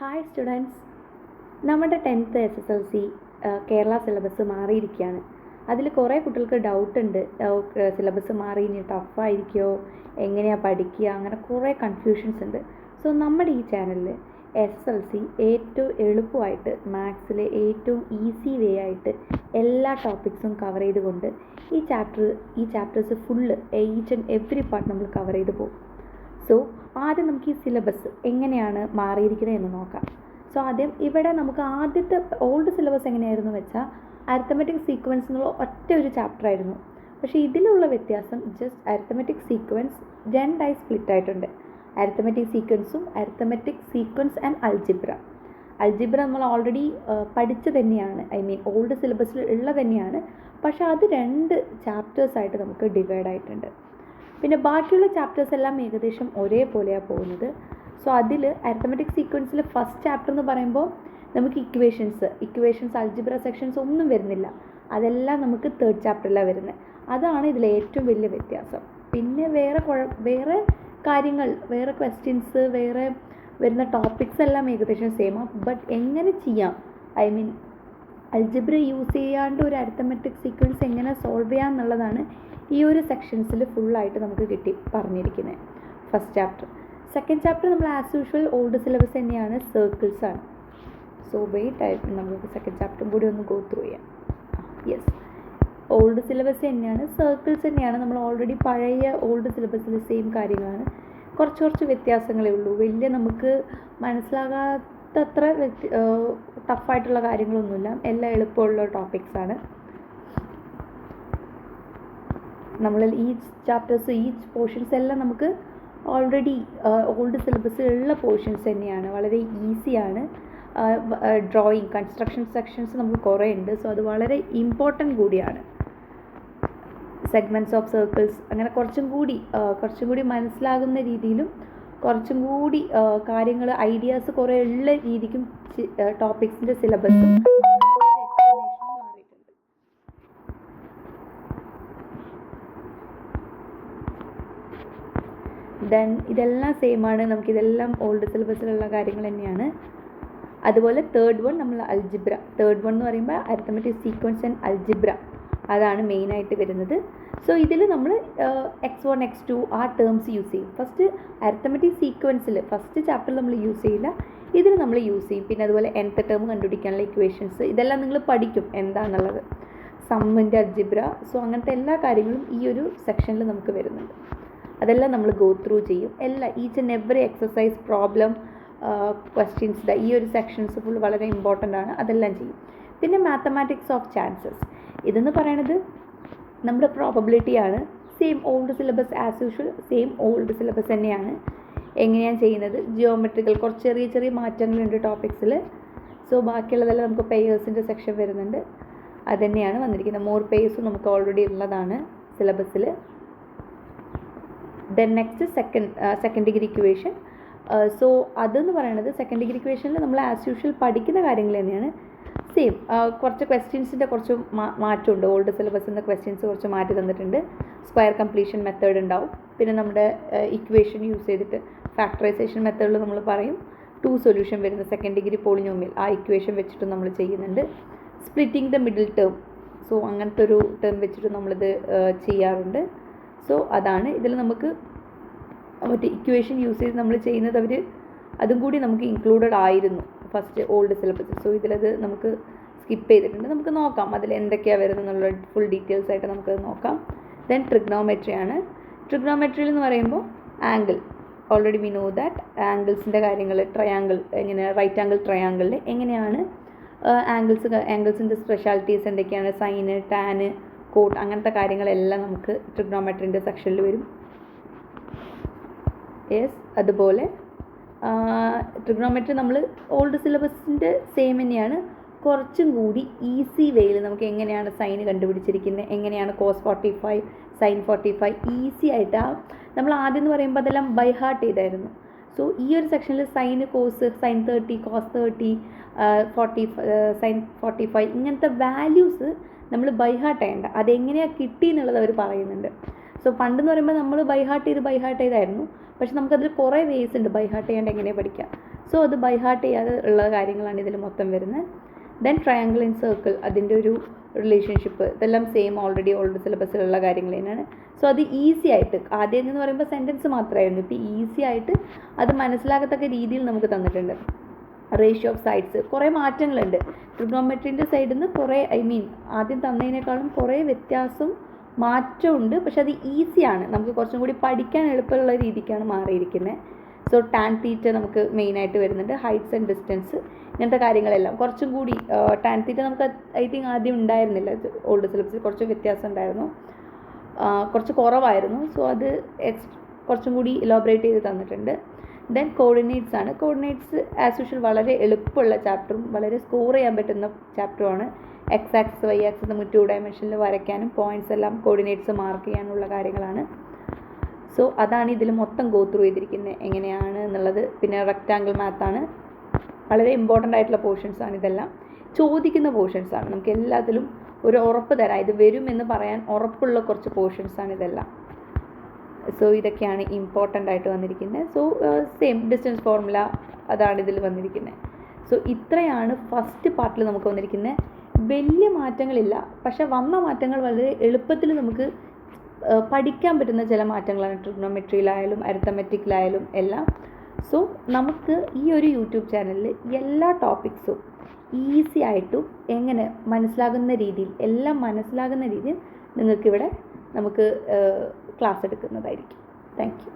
Hi students, നമ്മുടെ 10th SSLC Kerala syllabus മാറിയിരിക്കുകയാണ്. അതിൽ കുറേ കുട്ടികൾക്ക് ഡൗട്ടുണ്ട്. സിലബസ് മാറി ഇനി ടഫായിരിക്കുമോ, എങ്ങനെയാണ് പഠിക്കുക, അങ്ങനെ കുറേ കൺഫ്യൂഷൻസ് ഉണ്ട്. സോ നമ്മുടെ ഈ ചാനലിൽ SSLC ഏറ്റവും എളുപ്പമായിട്ട് മാത്സിലെ ഏറ്റവും ഈസി വേ ആയിട്ട് എല്ലാ ടോപ്പിക്സും കവർ ചെയ്തുകൊണ്ട് ഈ chapters full each and every part നമ്മൾ കവർ ചെയ്ത് പോകും. സോ ആദ്യം നമുക്ക് ഈ സിലബസ് എങ്ങനെയാണ് മാറിയിരിക്കുന്നത് എന്ന് നോക്കാം. സോ ആദ്യം ഇവിടെ നമുക്ക് ആദ്യത്തെ ഓൾഡ് സിലബസ് എങ്ങനെയായിരുന്നു വെച്ചാൽ അരിത്തമെറ്റിക് സീക്വൻസ് എന്നുള്ള ഒറ്റ ഒരു ചാപ്റ്റർ ആയിരുന്നു. പക്ഷേ ഇതിലുള്ള വ്യത്യാസം ജസ്റ്റ് അരിത്തമെറ്റിക് സീക്വൻസ് രണ്ടായി സ്പ്ലിറ്റ് ആയിട്ടുണ്ട്. അരിത്തമെറ്റിക് സീക്വൻസും അരിത്തമെറ്റിക് സീക്വൻസ് ആൻഡ് അൽജിബ്ര നമ്മൾ ഓൾറെഡി പഠിച്ചു തന്നെയാണ്, ഓൾഡ് സിലബസിൽ ഉള്ള തന്നെയാണ്. പക്ഷേ അത് രണ്ട് ചാപ്റ്റേഴ്സായിട്ട് നമുക്ക് ഡിവൈഡ് ആയിട്ടുണ്ട്. പിന്നെ ബാക്കിയുള്ള ചാപ്റ്റേഴ്സ് എല്ലാം ഏകദേശം ഒരേപോലെയാണ് പോകുന്നത്. സോ അതിൽ അരിത്തമെറ്റിക് സീക്വൻസിൽ ഫസ്റ്റ് ചാപ്റ്റർ എന്ന് പറയുമ്പോൾ നമുക്ക് ഇക്വേഷൻസ് അൽജിബ്ര സെക്ഷൻസ് ഒന്നും വരുന്നില്ല. അതെല്ലാം നമുക്ക് തേർഡ് ചാപ്റ്ററിലാണ് വരുന്നത്. അതാണ് ഇതിലെ ഏറ്റവും വലിയ വ്യത്യാസം. പിന്നെ വേറെ കാര്യങ്ങൾ, വേറെ ക്വസ്റ്റ്യൻസ്, വേറെ വരുന്ന ടോപ്പിക്സ് എല്ലാം ഏകദേശം സെയിമാണ്. ബട്ട് എങ്ങനെ ചെയ്യാം, അൽജിബ്ര യൂസ് ചെയ്യാണ്ട് ഒരു അരിത്തമെറ്റിക് സീക്വൻസ് എങ്ങനെ സോൾവ് ചെയ്യാം എന്നുള്ളതാണ് ഈ ഒരു സെക്ഷൻസിൽ ഫുള്ളായിട്ട് നമുക്ക് പറഞ്ഞിരിക്കുന്നത്. First chapter. സെക്കൻഡ് ചാപ്റ്റർ നമ്മൾ ആസ് യൂഷ്വൽ ഓൾഡ് സിലബസ് തന്നെയാണ്, സർക്കിൾസ് ആണ്. സോ വെയിറ്റ് ആയിട്ട് നമുക്ക് സെക്കൻഡ് ചാപ്റ്ററും കൂടി ഒന്ന് ഗോ ത്രൂ ചെയ്യാം. യെസ്, ഓൾഡ് സിലബസ് തന്നെയാണ്, സർക്കിൾസ് തന്നെയാണ്. നമ്മൾ ഓൾറെഡി പഴയ ഓൾഡ് സിലബസിൽ സെയിം കാര്യങ്ങളാണ്. കുറച്ച് വ്യത്യാസങ്ങളേ ഉള്ളൂ. വലിയ നമുക്ക് മനസ്സിലാകാത്തത്ര ടഫായിട്ടുള്ള കാര്യങ്ങളൊന്നുമില്ല. എല്ലാം എളുപ്പമുള്ള ടോപ്പിക്സാണ്. നമ്മൾ ഈ ചാപ്റ്റേഴ്സ്, ഈ പോർഷൻസ് എല്ലാം നമുക്ക് ഓൾറെഡി ഓൾഡ് സിലബസിലുള്ള പോർഷൻസ് തന്നെയാണ്. വളരെ ഈസിയാണ്. ഡ്രോയിങ്, കൺസ്ട്രക്ഷൻ സെക്ഷൻസ് നമുക്ക് കുറേ ഉണ്ട്. സോ അത് വളരെ ഇമ്പോർട്ടൻ്റ് കൂടിയാണ്. സെഗ്മെൻറ്റ്സ് ഓഫ് സർക്കിൾസ്, അങ്ങനെ കുറച്ചും കൂടി മനസ്സിലാകുന്ന രീതിയിലും കുറച്ചും കൂടി കാര്യങ്ങൾ, ഐഡിയാസ് കുറേ ഉള്ള രീതിക്കും ടോപ്പിക്സിൻ്റെ സിലബസും ഇതെല്ലാം സെയിമാണ്. നമുക്കിതെല്ലാം ഓൾഡ് സിലബസിലുള്ള കാര്യങ്ങൾ തന്നെയാണ്. അതുപോലെ തേർഡ് വൺ നമ്മൾ അൽജിബ്ര. തേർഡ് വൺ എന്ന് പറയുമ്പോൾ അരിത്തമെറ്റിക് സീക്വൻസ് ആൻഡ് അൽജിബ്ര, അതാണ് മെയിനായിട്ട് വരുന്നത്. സോ ഇതിൽ നമ്മൾ x1 x2 ആ ടേംസ് യൂസ് ചെയ്യും. ഫസ്റ്റ് അരിത്തമെറ്റിക് സീക്വൻസിൽ ഫസ്റ്റ് ചാപ്റ്ററിൽ നമ്മൾ യൂസ് ചെയ്യില്ല, ഇതിൽ നമ്മൾ യൂസ് ചെയ്യും. പിന്നെ അതുപോലെ nth ടേം കണ്ടുപിടിക്കാനുള്ള ഇക്വേഷൻസ്, ഇതെല്ലാം നിങ്ങൾ പഠിക്കും എന്താണെന്നുള്ളത്, സമ്മിൻ്റെ അൽജിബ്ര. സോ അങ്ങനത്തെ എല്ലാ കാര്യങ്ങളും ഈ ഒരു സെക്ഷനിൽ നമുക്ക് വരുന്നുണ്ട്. അതെല്ലാം നമ്മൾ ഗോ ത്രൂ ചെയ്യും. Each and every exercise, problem, questions, ഈ ഒരു സെക്ഷൻസ് ഫുൾ വളരെ ഇമ്പോർട്ടൻ്റ് ആണ്. അതെല്ലാം ചെയ്യും. പിന്നെ മാത്തമാറ്റിക്സ് ഓഫ് ചാൻസസ്, ഇതെന്ന് പറയണത് നമ്മുടെ പ്രോബബിലിറ്റിയാണ്. Same old syllabus as usual, same old syllabus തന്നെയാണ്. എങ്ങനെയാണ് ചെയ്യുന്നത്, ജിയോമെട്രിക്കൽ കുറച്ച് ചെറിയ മാറ്റങ്ങളുണ്ട് ടോപ്പിക്സിൽ. സോ ബാക്കിയുള്ളതെല്ലാം നമുക്ക് പെയേഴ്സിൻ്റെ സെക്ഷൻ വരുന്നുണ്ട്. അതുതന്നെയാണ് വന്നിരിക്കുന്നത്. മോർ പെയേഴ്സും നമുക്ക് ഓൾറെഡി ഉള്ളതാണ് സിലബസിൽ. Then next second degree equation. So അതെന്ന് പറയുന്നത് സെക്കൻഡ് ഡിഗ്രി ഇക്വേഷനിൽ നമ്മൾ ആസ് യൂഷ്വൽ പഠിക്കുന്ന കാര്യങ്ങൾ തന്നെയാണ്. സെയിം കുറച്ച് ക്വസ്റ്റ്യൻസിൻ്റെ കുറച്ച് മാറ്റമുണ്ട്. ഓൾഡ് സിലബസിൻ്റെ ക്വസ്റ്റ്യൻസ് കുറച്ച് മാറ്റി തന്നിട്ടുണ്ട്. സ്ക്വയർ കംപ്ലീഷൻ മെത്തേഡ് ഉണ്ടാവും. പിന്നെ നമ്മുടെ ഇക്വേഷൻ യൂസ് ചെയ്തിട്ട് ഫാക്ടറൈസേഷൻ മെത്തേഡിൽ നമ്മൾ പറയും 2 സൊല്യൂഷൻ വരുന്ന സെക്കൻഡ് ഡിഗ്രി പോളിനോമിയൽ, ആ ഇക്വേഷൻ വെച്ചിട്ട് നമ്മൾ ചെയ്യുന്നുണ്ട്. Splitting the middle term, so അങ്ങനത്തെ ഒരു ടേം വെച്ചിട്ട് നമ്മളിത് ചെയ്യാറുണ്ട്. സോ അതാണ് ഇതിൽ നമുക്ക് മറ്റേ ഇക്വേഷൻ യൂസ് ചെയ്ത് നമ്മൾ ചെയ്യുന്നത്. അതും കൂടി നമുക്ക് ഇൻക്ലൂഡഡ് ആയിരുന്നു ഫസ്റ്റ് ഓൾഡ് സിലബസ്. സോ ഇതിലത് നമുക്ക് സ്കിപ്പ് ചെയ്തിട്ടുണ്ട്. നമുക്ക് നോക്കാം അതിൽ എന്തൊക്കെയാണ് വരുന്നത് എന്നുള്ള ഫുൾ ഡീറ്റെയിൽസ് ആയിട്ട് നമുക്ക് നോക്കാം. ദെൻ ട്രിഗ്നോമെട്രി ആണ്. ട്രിഗ്നോമെട്രിയിൽ എന്ന് പറയുമ്പോൾ angle, already we know that ആംഗിൾസിൻ്റെ കാര്യങ്ങൾ, ട്രയാങ്കിൾ, എങ്ങനെ റൈറ്റ് ആംഗിൾ ട്രയാങ്കിളിൽ എങ്ങനെയാണ് ആംഗിൾസിൻ്റെ സ്പെഷ്യാലിറ്റീസ് എന്തൊക്കെയാണ്, സൈന്, ടാന്, കോട്ട്, അങ്ങനത്തെ കാര്യങ്ങളെല്ലാം നമുക്ക് ട്രിഗ്നോമെട്രിൻ്റെ സെക്ഷനിൽ വരും. യെസ്, അതുപോലെ ട്രിഗ്നോമെട്രി നമ്മൾ ഓൾഡ് സിലബസിൻ്റെ സെയിം തന്നെയാണ്. കുറച്ചും കൂടി ഈസി വേയിൽ നമുക്ക് എങ്ങനെയാണ് സൈന് കണ്ടുപിടിച്ചിരിക്കുന്നത്, എങ്ങനെയാണ് കോസ് 45, സൈൻ 45 ഈസി ആയിട്ട്. നമ്മൾ ആദ്യം എന്ന് പറയുമ്പോൾ അതെല്ലാം ബൈ ഹാർട്ട് ചെയ്തായിരുന്നു. സോ ഈ ഒരു സെക്ഷനിൽ sine, cos, sine 30, cos 30, 40, sine 45 ഇങ്ങനത്തെ വാല്യൂസ് നമ്മൾ ബൈ ഹാർട്ട് ചെയ്യേണ്ട. അതെങ്ങനെയാണ് കിട്ടി എന്നുള്ളത് അവർ പറയുന്നുണ്ട്. സോ പണ്ടെന്ന് പറയുമ്പോൾ നമ്മൾ ബൈഹാർട്ട് ചെയ്തായിരുന്നു. പക്ഷെ നമുക്കതിൽ കുറേ വേസ് ഉണ്ട് ബൈഹാർട്ട് ചെയ്യാണ്ട് എങ്ങനെ പഠിക്കാം. സോ അത് ബൈഹാർട്ട് ചെയ്യാതെ ഉള്ള കാര്യങ്ങളാണ് ഇതിൽ മൊത്തം വരുന്നത്. ദെൻ ട്രയാങ്കിൾ ആൻഡ് സർക്കിൾ, അതിൻ്റെ ഒരു റിലേഷൻഷിപ്പ്, ഇതെല്ലാം സെയിം ഓൾറെഡി ഓൾഡ് സിലബസിലുള്ള കാര്യങ്ങൾ തന്നെയാണ്. സോ അത് ഈസി ആയിട്ട്, ആദ്യം എന്ന് പറയുമ്പോൾ സെൻറ്റൻസ് മാത്രമായിരുന്നു, ഇപ്പോൾ ഈസി ആയിട്ട് അത് മനസ്സിലാകത്തക്ക രീതിയിൽ നമുക്ക് തന്നിട്ടുണ്ട്. റേഷ്യോ ഓഫ് സൈഡ്സ്, കുറേ മാറ്റങ്ങളുണ്ട് ട്രിഗ്നോമെട്രീൻ്റെ സൈഡിൽ നിന്ന്. കുറേ ആദ്യം തന്നതിനേക്കാളും കുറേ മാറ്റമുണ്ട്. പക്ഷെ അത് ഈസിയാണ്, നമുക്ക് കുറച്ചും കൂടി പഠിക്കാൻ എളുപ്പമുള്ള രീതിക്കാണ് മാറിയിരിക്കുന്നത്. സോ ടാൻ തീറ്റ നമുക്ക് മെയിനായിട്ട് വരുന്നുണ്ട്. ഹൈറ്റ്സ് ആൻഡ് ഡിസ്റ്റൻസ്, ഇങ്ങനത്തെ കാര്യങ്ങളെല്ലാം കുറച്ചും കൂടി. ടാൻ തീറ്റ നമുക്ക് ഐ തിങ്ക് ആദ്യം ഉണ്ടായിരുന്നില്ല, ഓൾഡ് സിലബസിൽ കുറച്ച് വ്യത്യാസം ഉണ്ടായിരുന്നു, കുറച്ച് കുറവായിരുന്നു. സോ അത് കുറച്ചും കൂടി ഇലോബറേറ്റ് ചെയ്ത് തന്നിട്ടുണ്ട്. ദെൻ കോർഡിനേറ്റ്സ് ആണ്. കോർഡിനേറ്റ്സ് ആസ് യൂഷ്വൽ വളരെ എളുപ്പമുള്ള ചാപ്റ്ററും വളരെ സ്കോർ ചെയ്യാൻ പറ്റുന്ന ചാപ്റ്ററുമാണ്. എക്സ് ആക്സിസ് വൈ ആക്സിസ് നമുക്ക് 2 ഡയമെൻഷനിൽ വരയ്ക്കാനും പോയിൻറ്റ്സ് എല്ലാം കോർഡിനേറ്റ്സ് മാർക്ക് ചെയ്യാനുള്ള കാര്യങ്ങളാണ്. സോ അതാണ് ഇതിൽ മൊത്തം ഗോ ത്രൂ ചെയ്തിരിക്കുന്നത് എങ്ങനെയാണ് എന്നുള്ളത്. പിന്നെ റെക്റ്റാങ്കിൾ മാത്താണ്, വളരെ ഇമ്പോർട്ടൻ്റ് ആയിട്ടുള്ള പോർഷൻസാണ് ഇതെല്ലാം. ചോദിക്കുന്ന പോർഷൻസാണ്, നമുക്ക് എല്ലാത്തിലും ഒരു ഉറപ്പ് തരാം, ഇത് വരുമെന്ന് പറയാൻ ഉറപ്പുള്ള കുറച്ച് പോർഷൻസാണ് ഇതെല്ലാം. സോ ഇതൊക്കെയാണ് ഇമ്പോർട്ടൻ്റ് ആയിട്ട് വന്നിരിക്കുന്നത്. സോ സെയിം ഡിസ്റ്റൻസ് ഫോർമുല അതാണ് ഇതിൽ വന്നിരിക്കുന്നത്. സോ ഇത്രയാണ് ഫസ്റ്റ് പാർട്ടിൽ നമുക്ക് വന്നിരിക്കുന്നത്. വലിയ മാറ്റങ്ങളില്ല, പക്ഷെ വന്ന മാറ്റങ്ങൾ വളരെ എളുപ്പത്തിൽ നമുക്ക് പഠിക്കാൻ പറ്റുന്ന ചില മാറ്റങ്ങളാണ് ട്രിഗ്നോമെട്രിയിലായാലും അരിത്തമെറ്റിക്കിലായാലും എല്ലാം. സോ നമുക്ക് ഈ ഒരു യൂട്യൂബ് ചാനലിൽ എല്ലാ ടോപ്പിക്സും ഈസി ആയിട്ടും എങ്ങനെ മനസ്സിലാകുന്ന രീതിയിൽ, എല്ലാം മനസ്സിലാകുന്ന രീതിയിൽ നിങ്ങൾക്കിവിടെ നമുക്ക് ക്ലാസ് എടുക്കുന്നതായിരിക്കും. Thank you.